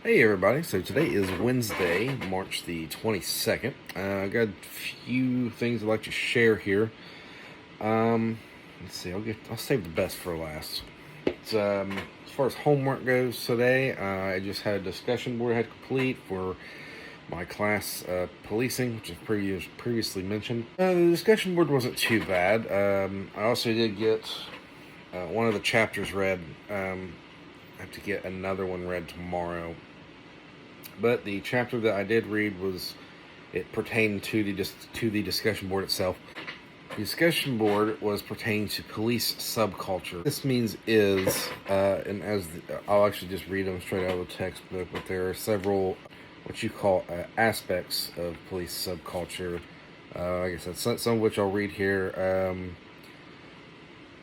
Hey everybody, so today is Wednesday, March the 22nd. I got a few things I'd like to share here. Let's see, I'll save the best for last. As far as homework goes today, I just had a discussion board I had to complete for my class, policing, which I've previously mentioned. The discussion board wasn't too bad. I also did get one of the chapters read. I have to get another one read tomorrow. But the chapter that I did read it pertained to the discussion board itself. The discussion board was pertaining to police subculture. This means I'll actually just read them straight out of the textbook, but there are several what you call aspects of police subculture. Like I said, some of which I'll read here.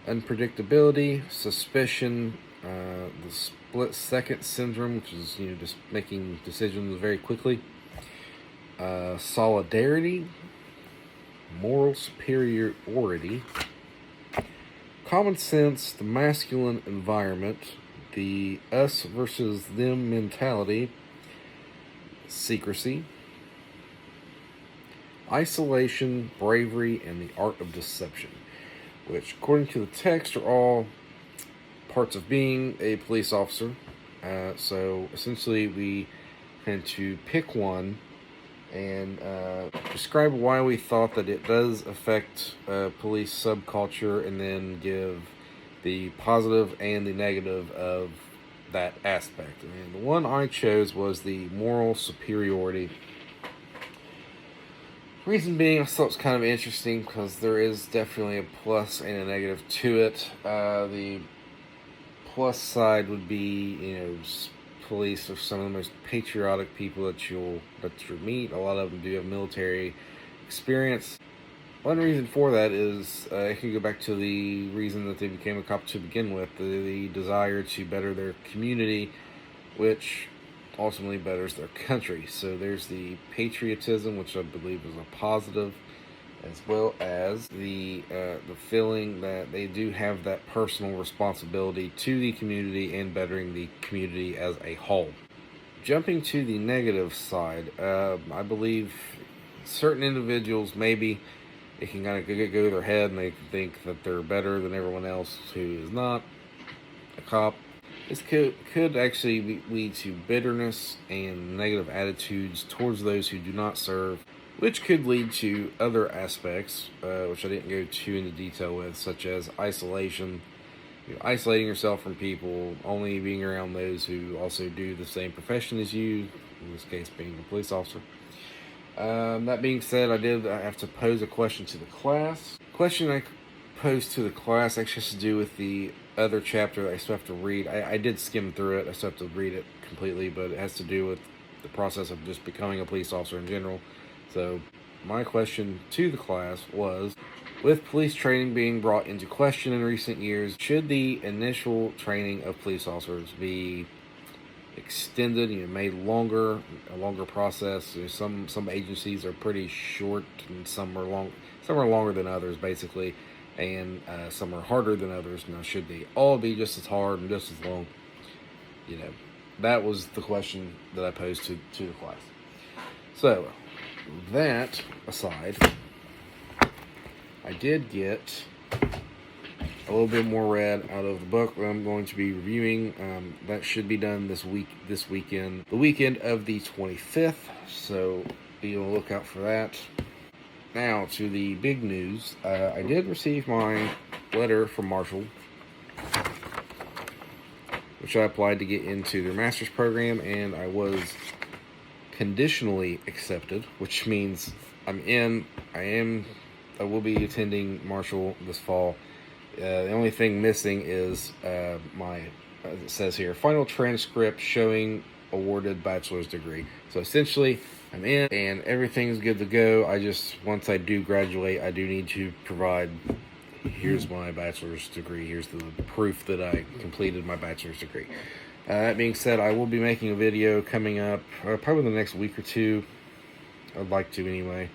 Unpredictability, suspicion, the split-second syndrome, which is just making decisions very quickly. Solidarity, moral superiority, common sense, the masculine environment, the us versus them mentality, secrecy, isolation, bravery, and the art of deception, which, according to the text, are all parts of being a police officer. So essentially we had to pick one and describe why we thought that it does affect police subculture, and then give the positive and the negative of that aspect. And the one I chose was the moral superiority. Reason being, I thought it was kind of interesting because there is definitely a plus and a negative to it. The plus side would be, police are some of the most patriotic people that you'll meet. A lot of them do have military experience. One reason for that is I can go back to the reason that they became a cop to begin with, the desire to better their community, which ultimately betters their country. So there's the patriotism, which I believe is a positive, as well as the feeling that they do have that personal responsibility to the community and bettering the community as a whole. Jumping to the negative side, I believe certain individuals, maybe it can kind of go to their head and they think that they're better than everyone else who is not a cop. This could actually lead to bitterness and negative attitudes towards those who do not serve, which could lead to other aspects, which I didn't go too into detail with, such as isolation, isolating yourself from people, only being around those who also do the same profession as you, in this case being a police officer. That being said, I have to pose a question to the class. The question I posed to the class actually has to do with the other chapter that I still have to read. I did skim through it, I still have to read it completely, but it has to do with the process of just becoming a police officer in general. So my question to the class was, with police training being brought into question in recent years, should the initial training of police officers be extended, made longer, a longer process? Some agencies are pretty short, and some are longer than others, basically, and some are harder than others. Now, should they all be just as hard and just as long? That was the question that I posed to the class. So, that aside, I did get a little bit more read out of the book that I'm going to be reviewing. That should be done this weekend, the weekend of the 25th, so be on the lookout for that. Now, to the big news. I did receive my letter from Marshall, which I applied to get into their master's program, and I was conditionally accepted, which means I will be attending Marshall this fall. The only thing missing is my, as it says here, final transcript showing awarded bachelor's degree. So essentially, I'm in and everything's good to go. Once I do graduate, I do need to provide, here's my bachelor's degree, here's the proof that I completed my bachelor's degree. That being said, I will be making a video coming up probably the next week or two. I'd like to anyway.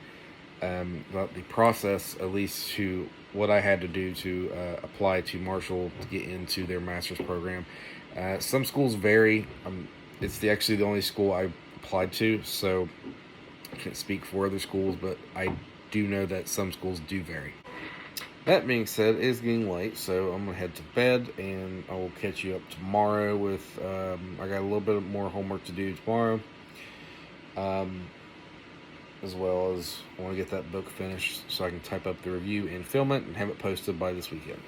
About the process, at least to what I had to do to apply to Marshall to get into their master's program. Some schools vary. It's actually the only school I applied to, so I can't speak for other schools, but I do know that some schools do vary. That being said, it is getting late, so I'm gonna head to bed, and I will catch you up tomorrow with. I got a little bit more homework to do tomorrow, as well as I want to get that book finished so I can type up the review and film it and have it posted by this weekend.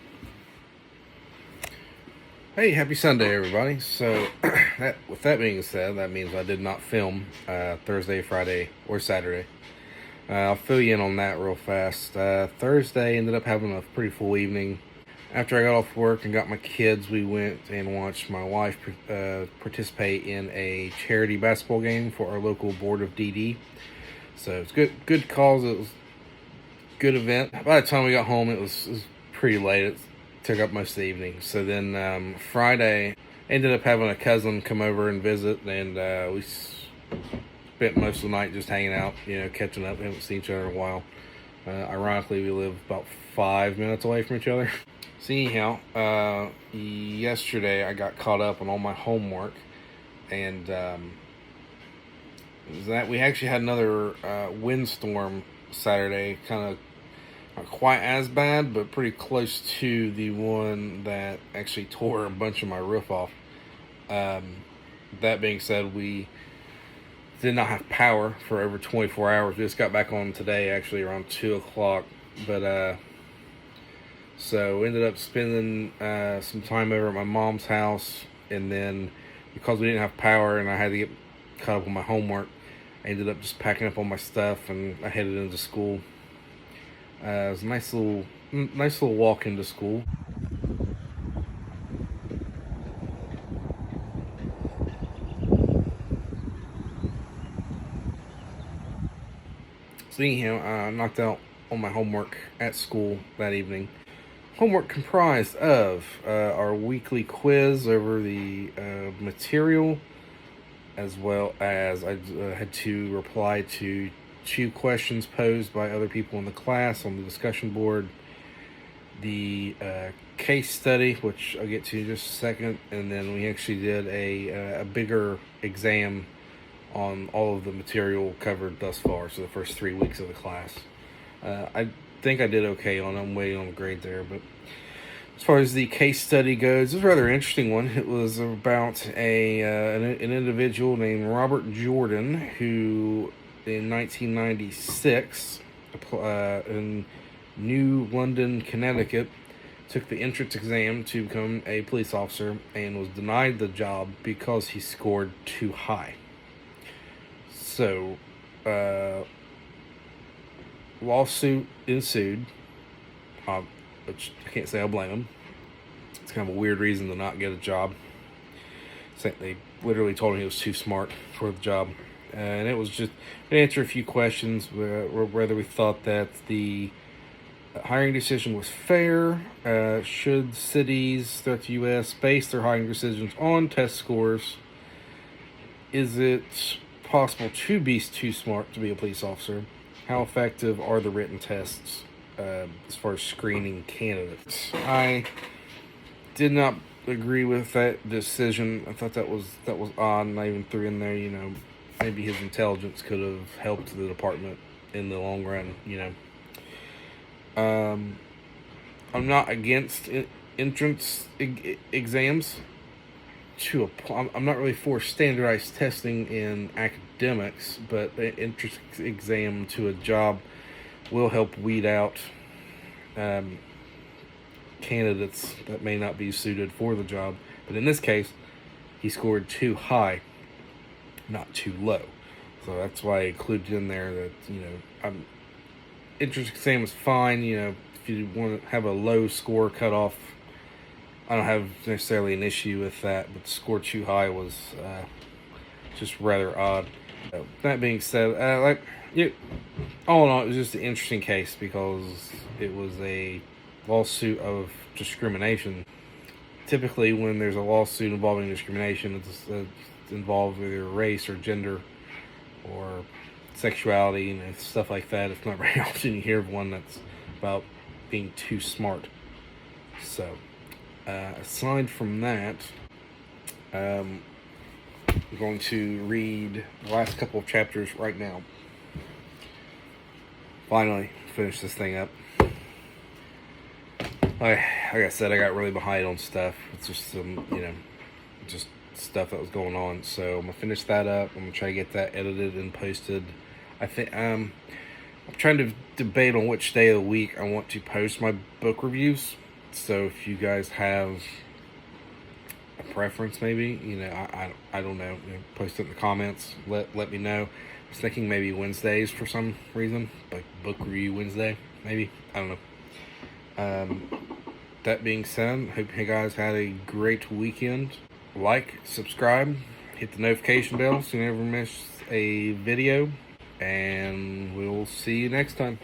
Hey, happy Sunday, everybody. So, with that being said, that means I did not film Thursday, Friday, or Saturday. I'll fill you in on that real fast. Thursday ended up having a pretty full evening. After I got off work and got my kids, we went and watched my wife participate in a charity basketball game for our local board of DD. So it's good cause. It was a good event. By the time we got home, it was pretty late. It took up most of the evening. So then Friday, ended up having a cousin come over and visit, and we spent most of the night just hanging out, catching up. We haven't seen each other in a while. Ironically, we live about 5 minutes away from each other. So anyhow, yesterday I got caught up on all my homework, and that we actually had another windstorm Saturday, kind of not quite as bad, but pretty close to the one that actually tore a bunch of my roof off. That being said, we did not have power for over 24 hours. We just got back on today, actually around 2 o'clock. But so ended up spending some time over at my mom's house, and then because we didn't have power and I had to get caught up on my homework, I ended up just packing up all my stuff and I headed into school. It was a nice little walk into school. So anyhow, I knocked out all my homework at school that evening. Homework comprised of our weekly quiz over the material, as well as I had to reply to 2 questions posed by other people in the class on the discussion board, the case study, which I'll get to in just a second, and then we actually did a bigger exam on all of the material covered thus far, so the first 3 weeks of the class. I think I did okay on it. I'm waiting on the grade there, but as far as the case study goes, it was a rather interesting one. It was about an individual named Robert Jordan, who in 1996 in New London, Connecticut, took the entrance exam to become a police officer and was denied the job because he scored too high. So, lawsuit ensued, which I can't say I blame him. It's kind of a weird reason to not get a job. They literally told him he was too smart for the job. And it was just to answer a few questions, whether we thought that the hiring decision was fair. Should cities throughout the U.S. base their hiring decisions on test scores? Is it possible to be too smart to be a police officer? How effective are the written tests as far as screening candidates? I did not agree with that decision. I thought that was odd, and I even threw in there, maybe his intelligence could have helped the department in the long run, I'm not against entrance exams. I'm not really for standardized testing in academics, but an entrance exam to a job will help weed out candidates that may not be suited for the job. But in this case, he scored too high, not too low. So that's why I included in there that, entrance exam is fine. If you want to have a low score cutoff, I don't have necessarily an issue with that, but score too high was just rather odd. That being said, all in all, it was just an interesting case because it was a lawsuit of discrimination. Typically, when there's a lawsuit involving discrimination, it's involved either race or gender or sexuality and stuff like that. It's not very often you hear of one that's about being too smart. So, aside from that, I'm going to read the last couple of chapters right now. Finally, finish this thing up. Like I said, I got really behind on stuff. It's just some, just stuff that was going on. So I'm gonna finish that up. I'm gonna try to get that edited and posted. I think I'm trying to debate on which day of the week I want to post my book reviews. So if you guys have a preference, maybe, I don't know. Post it in the comments. Let me know. I was thinking maybe Wednesdays for some reason, like book review Wednesday, maybe. I don't know. That being said, hope you guys had a great weekend. Like, subscribe, hit the notification bell so you never miss a video, and we'll see you next time.